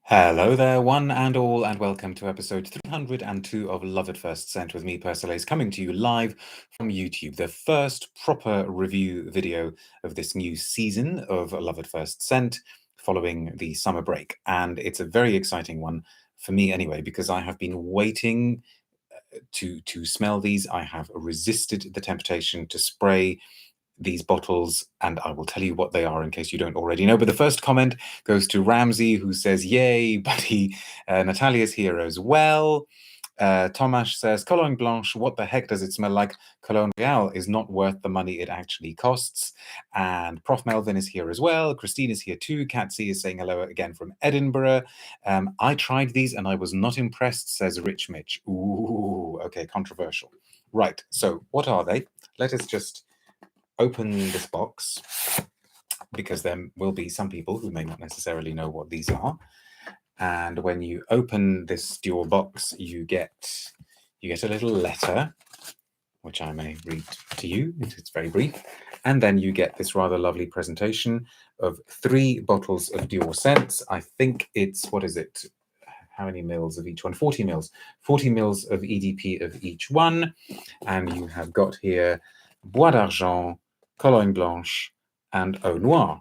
Hello there, one and all, and welcome to episode 302 of Love at First Scent with me, Persolaise, coming to you live from YouTube, the first proper review video of this new season of Love at First Scent following the summer break. And it's a very exciting one for me anyway, because I have been waiting to smell these. I have resisted the temptation to spray these bottles, and I will tell you what they are in case you don't already know. But the first comment goes to Ramsey, who says, yay, buddy. Natalia's here as well. Tomasz says, Cologne Blanche, what the heck does it smell like? Cologne Real is not worth the money it actually costs. And Prof. Melvin is here as well. Christine is here too. Katsy is saying hello again from Edinburgh. I tried these and I was not impressed, says Rich Mitch. Ooh, okay, controversial. Right, so what are they? Let us just open this box, because there will be some people who may not necessarily know what these are. And when you open this Dior box, you get a little letter, which I may read to you. It's very brief. And then you get this rather lovely presentation of 3 bottles of Dior scents. I think it's, what is it? How many mils of each one? 40 mils. 40 mils of EDP of each one. And you have got here Bois d'Argent, Cologne Blanche, and Eau Noire.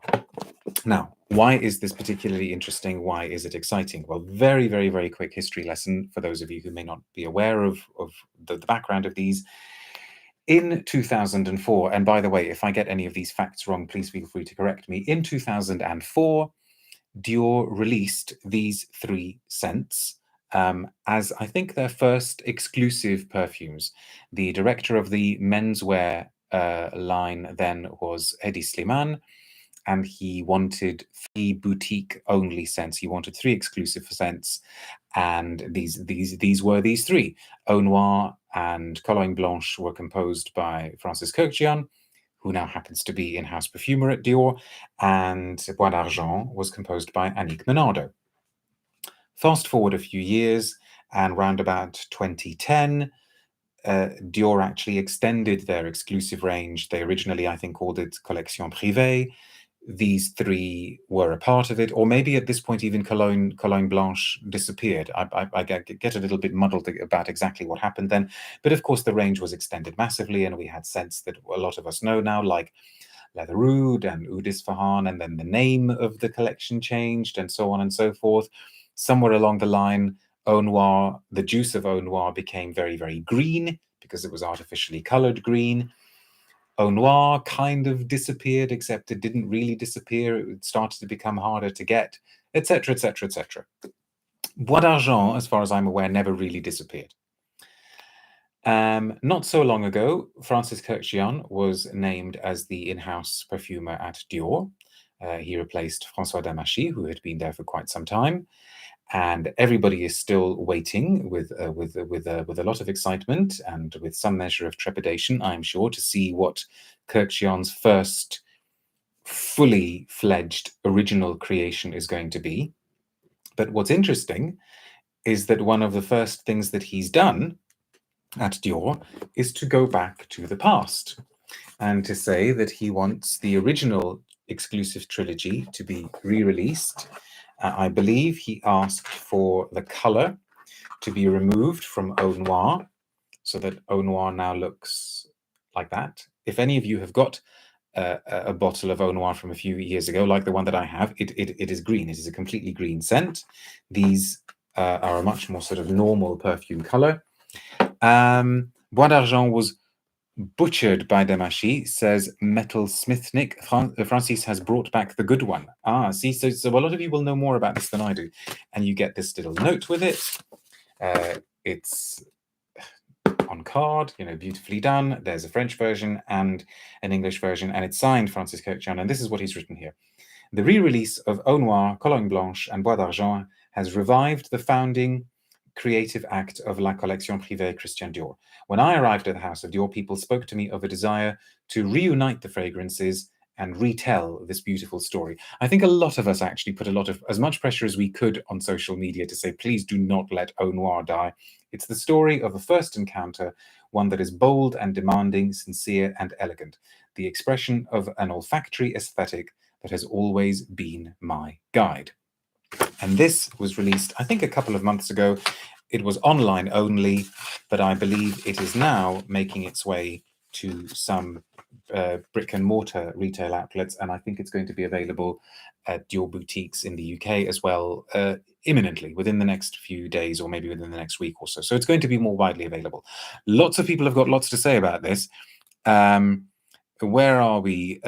Now, why is this particularly interesting? Why is it exciting? Well, very, very, very quick history lesson for those of you who may not be aware of the background of these. In 2004, and by the way, if I get any of these facts wrong, please feel free to correct me. In 2004, Dior released these 3 scents as, I think, their first exclusive perfumes. The director of the menswear line then was Hedi Slimane, and he wanted 3 boutique-only scents. He wanted 3 exclusive scents, and these were these 3. Eau Noire and Cologne Blanche were composed by Francis Kurkdjian, who now happens to be in-house perfumer at Dior, and Bois d'Argent was composed by Annick Menardo. Fast forward a few years, and round about 2010, Dior actually extended their exclusive range. They originally, I think, called it Collection Privée. These 3 were a part of it, or maybe at this point even Cologne Blanche disappeared. I get a little bit muddled about exactly what happened then, but of course the range was extended massively, and we had scents that a lot of us know now, like Leather Oud and Oud Isfahan, and then the name of the collection changed, and so on and so forth. Somewhere along the line, Eau Noire, the juice of Eau Noire became very, very green because it was artificially colored green. Eau Noire kind of disappeared, except it didn't really disappear. It started to become harder to get, etc., etc., etc. Bois d'Argent, as far as I'm aware, never really disappeared. Not so long ago, Francis Kurkdjian was named as the in-house perfumer at Dior. He replaced François Damachy, who had been there for quite some time. And everybody is still waiting with a lot of excitement and with some measure of trepidation, I'm sure, to see what Kurkdjian's first fully fledged original creation is going to be. But what's interesting is that one of the first things that he's done at Dior is to go back to the past and to say that he wants the original exclusive trilogy to be re-released. I believe he asked for the color to be removed from Eau Noire, so that Eau Noire now looks like that. If any of you have got a bottle of Eau Noire from a few years ago, like the one that I have, it is green. It is a completely green scent. These are a much more sort of normal perfume color. Bois d'Argent was butchered by Damachy, says Metal Smithnik. Francis has brought back the good one. See, so a lot of you will know more about this than I do. And you get this little note with it. It's on card, beautifully done. There's a French version and an English version, and it's signed Francis Kurkdjian. And this is what he's written here. The re-release of Eau Noire, Cologne Blanche, and Bois d'Argent has revived the founding creative act of La Collection Privée Christian Dior. When I arrived at the House of Dior, people spoke to me of a desire to reunite the fragrances and retell this beautiful story. I think a lot of us actually put as much pressure as we could on social media to say, please do not let Eau Noire die. It's the story of a first encounter, one that is bold and demanding, sincere and elegant, the expression of an olfactory aesthetic that has always been my guide. And this was released, I think, a couple of months ago. It was online only, but I believe it is now making its way to some brick and mortar retail outlets, and I think it's going to be available at your boutiques in the UK as well, imminently, within the next few days, or maybe within the next week or so. So it's going to be more widely available. Lots of people have got lots to say about this. Where are we?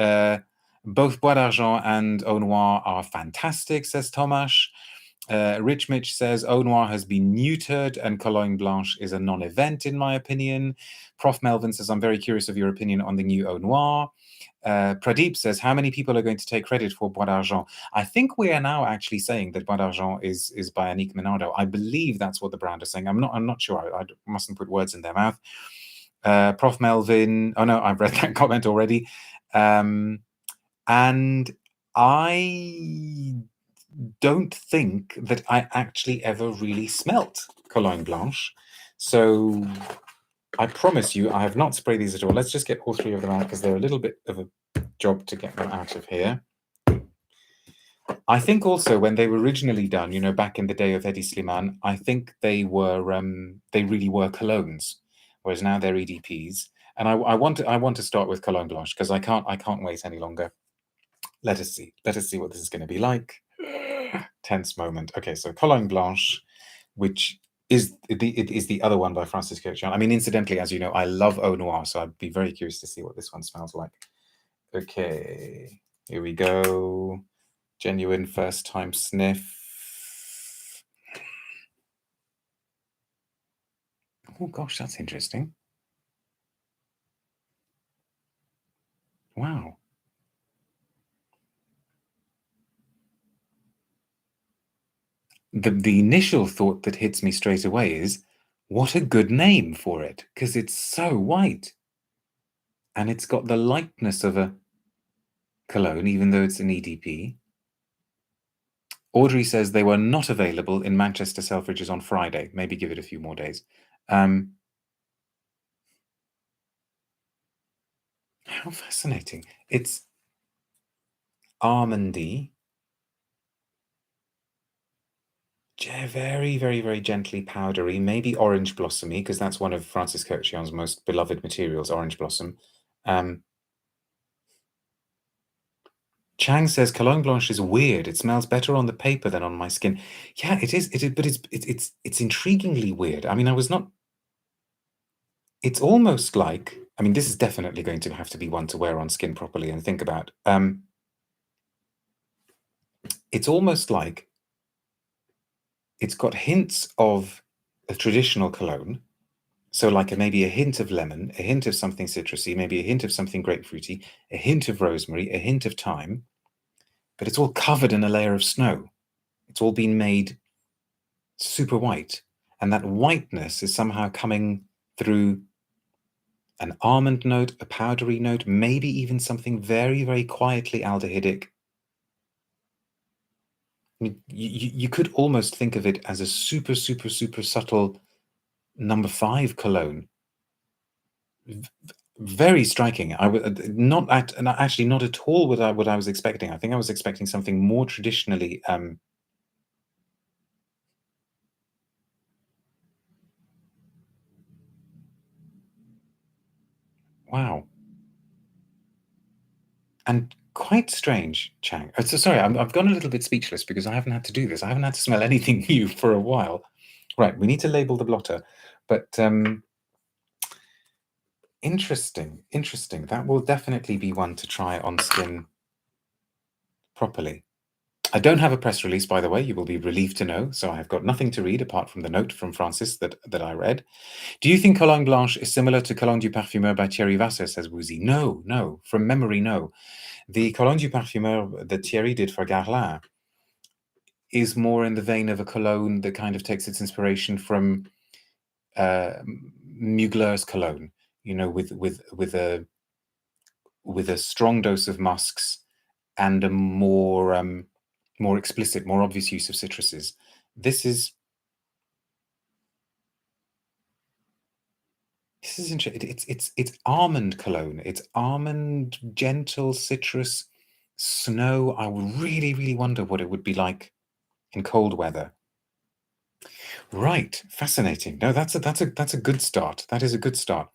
Both Bois d'Argent and Eau Noire are fantastic, says Tomasz. Rich Mitch says Eau Noire has been neutered and Cologne Blanche is a non-event, in my opinion. Prof. Melvin says, I'm very curious of your opinion on the new Eau Noire. Pradeep says, how many people are going to take credit for Bois d'Argent? I think we are now actually saying that Bois d'Argent is by Annick Minardo. I believe that's what the brand is saying. I'm not sure. I mustn't put words in their mouth. Prof. Melvin, oh no, I've read that comment already. And I don't think that I actually ever really smelt Cologne Blanche. So I promise you, I have not sprayed these at all. Let's just get all three of them out because they're a little bit of a job to get them out of here. I think also when they were originally done, you know, back in the day of Eddie Slimane, I think they were they really were colognes, whereas now they're EDPs. And I want to start with Cologne Blanche because I can't wait any longer. Let us see what this is going to be like. Tense moment. Okay, so Cologne Blanche, which is the other one by Francis Kurkdjian. I mean, incidentally, as you know, I love Eau Noire, so I'd be very curious to see what this one smells like. Okay, here we go. Genuine first time sniff. Oh gosh, that's interesting. Wow. The initial thought that hits me straight away is, what a good name for it, because it's so white. And it's got the lightness of a cologne, even though it's an EDP. Audrey says they were not available in Manchester Selfridges on Friday. Maybe give it a few more days. How fascinating. It's almondy. Very, very, very gently powdery, maybe orange blossomy, because that's one of Francis Kurkdjian's most beloved materials, orange blossom. Chang says Cologne Blanche is weird. It smells better on the paper than on my skin. Yeah, it is. But it's intriguingly weird. I mean, I was not. It's almost like. I mean, this is definitely going to have to be one to wear on skin properly and think about. It's almost like it's got hints of a traditional cologne. So like maybe a hint of lemon, a hint of something citrusy, maybe a hint of something grapefruity, a hint of rosemary, a hint of thyme, but it's all covered in a layer of snow. It's all been made super white. And that whiteness is somehow coming through an almond note, a powdery note, maybe even something very, very quietly aldehydic. I mean, you could almost think of it as a super, super, super subtle number 5 cologne. Very striking. I would not actually not at all what I was expecting. I think I was expecting something more traditionally. Wow, and quite strange, Chang. So sorry, I've gone a little bit speechless because I haven't had to do this. I haven't had to smell anything new for a while. Right, we need to label the blotter, but interesting. That will definitely be one to try on skin properly. I don't have a press release, by the way. You will be relieved to know. So I've got nothing to read apart from the note from Francis that I read. Do you think Cologne Blanche is similar to Cologne du Parfumeur by Thierry Vasser, says Woozy? No. From memory, no. The Cologne du Parfumeur that Thierry did for Guerlain is more in the vein of a cologne that kind of takes its inspiration from Mugler's cologne, you know, with a strong dose of musks and a more explicit, more obvious use of citruses. This is interesting. It's almond cologne. It's almond, gentle citrus, snow. I would really, really wonder what it would be like in cold weather. Right, fascinating. No, that's a good start. That is a good start.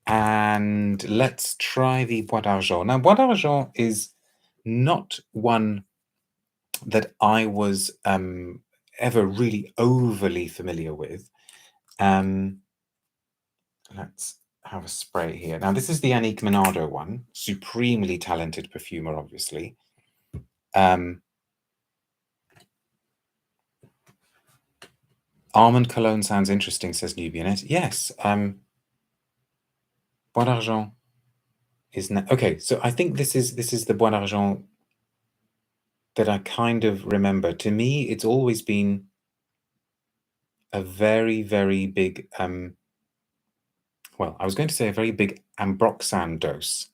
And let's try the Bois d'Argent. Now, Bois d'Argent is not one that I was ever really overly familiar with. Let's have a spray here. Now, this is the Annick Minardo one. Supremely talented perfumer, obviously. Almond cologne sounds interesting, says Nubianet. Yes. Bois d'Argent is okay. So I think this is the Bois d'Argent that I kind of remember. To me, it's always been a very, very big well, I was going to say a very big Ambroxan dose,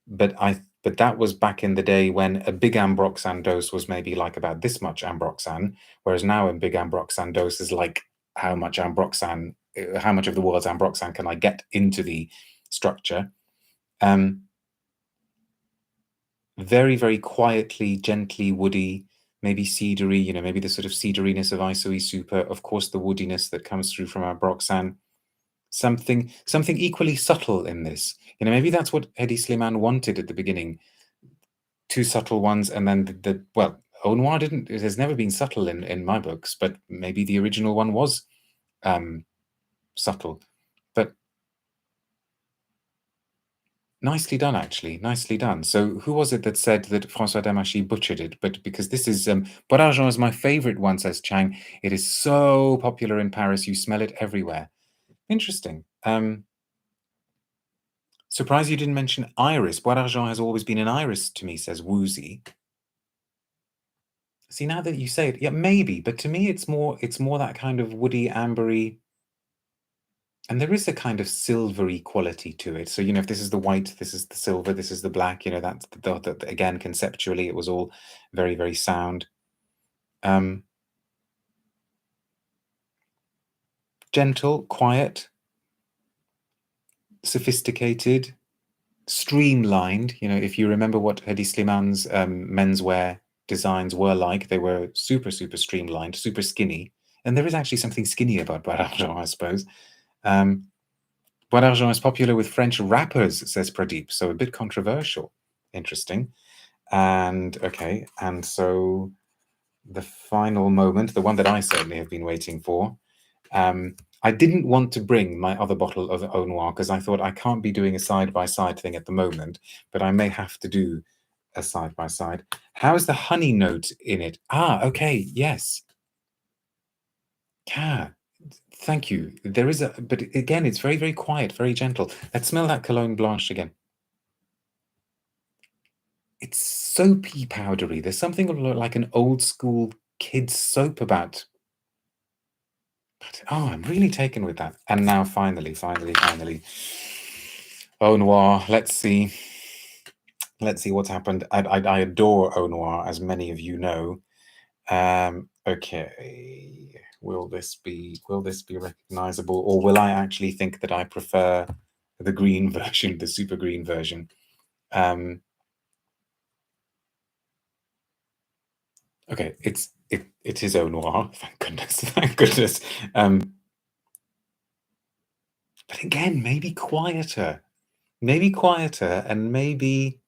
but that was back in the day when a big Ambroxan dose was maybe like about this much Ambroxan, whereas now a big Ambroxan dose is like how much Ambroxan, how much of the world's Ambroxan can I get into the structure? Very, very quietly, gently woody, maybe cedary, you know, maybe the sort of cedariness of Isoe Super, of course, the woodiness that comes through from Ambroxan. Something equally subtle in this. You know, maybe that's what Hedi Slimane wanted at the beginning. Two subtle ones, and then the well, Eau Noire didn't. It has never been subtle in my books, but maybe the original one was subtle. But nicely done, actually. Nicely done. So who was it that said that François Demachy butchered it? But because this is Bois d'Argent is my favorite one, says Chang. It is so popular in Paris. You smell it everywhere. Interesting. Surprised you didn't mention iris. Bois d'Argent has always been an iris to me, says Woozy. See, now that you say it, yeah, maybe, but to me it's more that kind of woody, ambery, and there is a kind of silvery quality to it. So, you know, if this is the white, this is the silver, this is the black, you know, that's again, conceptually, it was all very, very sound. Gentle, quiet, sophisticated, streamlined. You know, if you remember what Hedi Slimane's menswear designs were like, they were super, super streamlined, super skinny. And there is actually something skinny about Bois d'Argent, I suppose. Bois d'Argent is popular with French rappers, says Pradeep, so a bit controversial. Interesting. And okay, and so the final moment, the one that I certainly have been waiting for. I didn't want to bring my other bottle of Eau Noire because I thought I can't be doing a side-by-side thing at the moment, but I may have to do a side-by-side. How is the honey note in it? Ah, okay, yes. Yeah, thank you. There is but again, it's very, very quiet, very gentle. Let's smell that Cologne Blanche again. It's soapy powdery. There's something like an old school kids soap about. But, oh, I'm really taken with that. And now finally. Eau Noire. Let's see what's happened. I adore Eau Noire, as many of you know. Okay. Will this be recognizable, or will I actually think that I prefer the green version, the super green version? Okay, it is Eau Noire. Thank goodness. Thank goodness. But again, maybe quieter, and maybe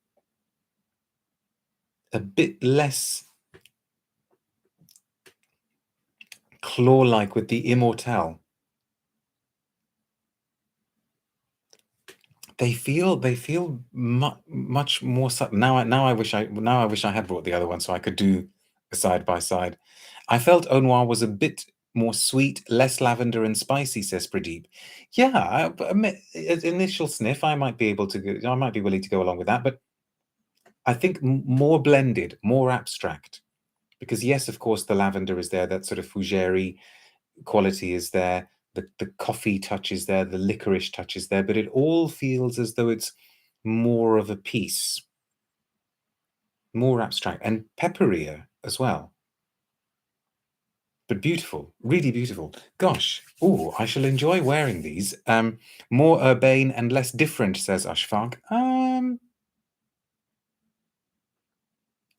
a bit less claw-like with the Immortelle. They feel much more subtle. Now I wish I had brought the other one so I could do a side by side. I felt Eau Noire was a bit more sweet, less lavender and spicy, says Pradeep. Yeah, initial sniff, I might be willing to go along with that, but I think more blended, more abstract. Because yes, of course, the lavender is there, that sort of fougere quality is there, the coffee touch is there, the licorice touch is there, but it all feels as though it's more of a piece, more abstract, and pepperier as well. But beautiful, really beautiful. Gosh, oh, I shall enjoy wearing these. More urbane and less different, says Ashfaq.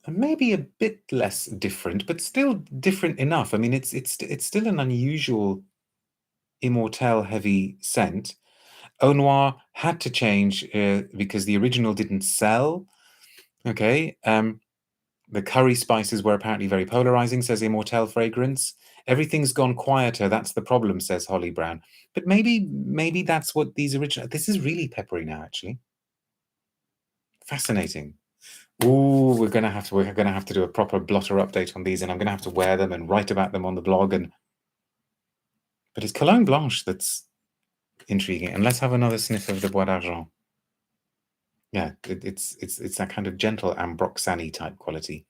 maybe a bit less different, but still different enough. I mean, it's still an unusual Immortelle heavy scent. Eau Noire had to change because the original didn't sell. Okay. The curry spices were apparently very polarizing, says Immortelle Fragrance. Everything's gone quieter. That's the problem, says Holly Brown. But maybe that's what these original. This is really peppery now, actually. Fascinating. Ooh, we're gonna have to do a proper blotter update on these, and I'm gonna have to wear them and write about them on the blog. But it's Cologne Blanche that's intriguing. And let's have another sniff of the Bois d'Argent. Yeah, it's that kind of gentle Ambroxan-y type quality.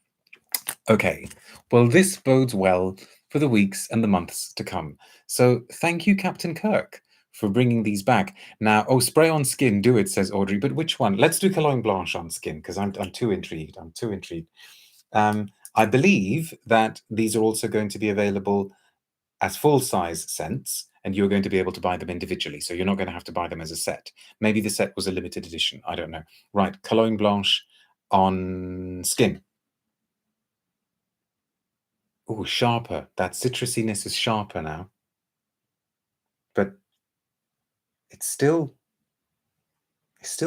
Okay, well, this bodes well for the weeks and the months to come. So thank you, Captain Kirk, for bringing these back. Now, oh, spray on skin, do it, says Audrey. But which one? Let's do Cologne Blanche on skin, because I'm too intrigued. I'm too intrigued. I believe that these are also going to be available as full-size scents, and you're going to be able to buy them individually. So you're not going to have to buy them as a set. Maybe the set was a limited edition. I don't know. Right, Cologne Blanche on skin. Oh, sharper. That citrusiness is sharper now. But it's still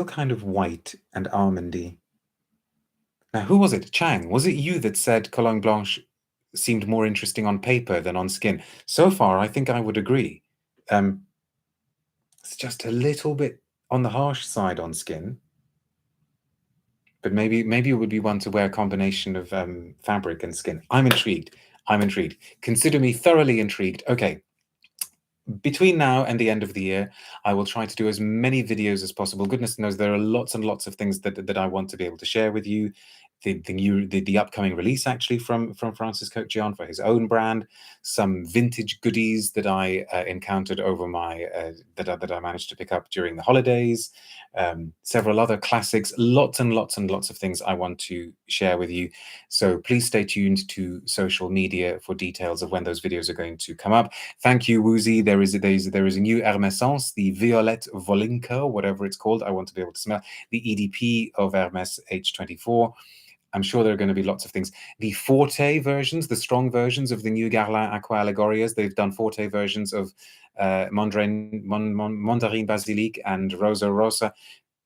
kind of white and almondy. Now, who was it? Chang, was it you that said Cologne Blanche seemed more interesting on paper than on skin? So far, I think I would agree. It's just a little bit on the harsh side on skin. But maybe it would be one to wear a combination of fabric and skin. I'm intrigued. I'm intrigued. Consider me thoroughly intrigued. Okay. Between now and the end of the year, I will try to do as many videos as possible. Goodness knows there are lots and lots of things that I want to be able to share with you. The upcoming release actually from Francis Coquillon for his own brand, some vintage goodies that I encountered over my that I managed to pick up during the holidays, several other classics, lots and lots and lots of things I want to share with you. So please stay tuned to social media for details of when those videos are going to come up. Thank you, Woozy. There is a new Hermescence, the Violette Volinka, whatever it's called. I want to be able to smell the EDP of Hermes H24. I'm sure there are going to be lots of things. The Forte versions, the strong versions of the new Guerlain Aqua Allegorias, they've done Forte versions of Mandarin Basilique and Rosa Rosa.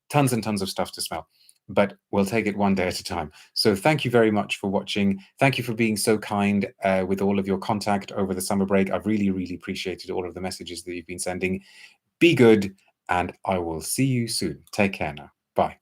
Tons and tons of stuff to smell. But we'll take it one day at a time. So thank you very much for watching. Thank you for being so kind with all of your contact over the summer break. I've really, really appreciated all of the messages that you've been sending. Be good, and I will see you soon. Take care now. Bye.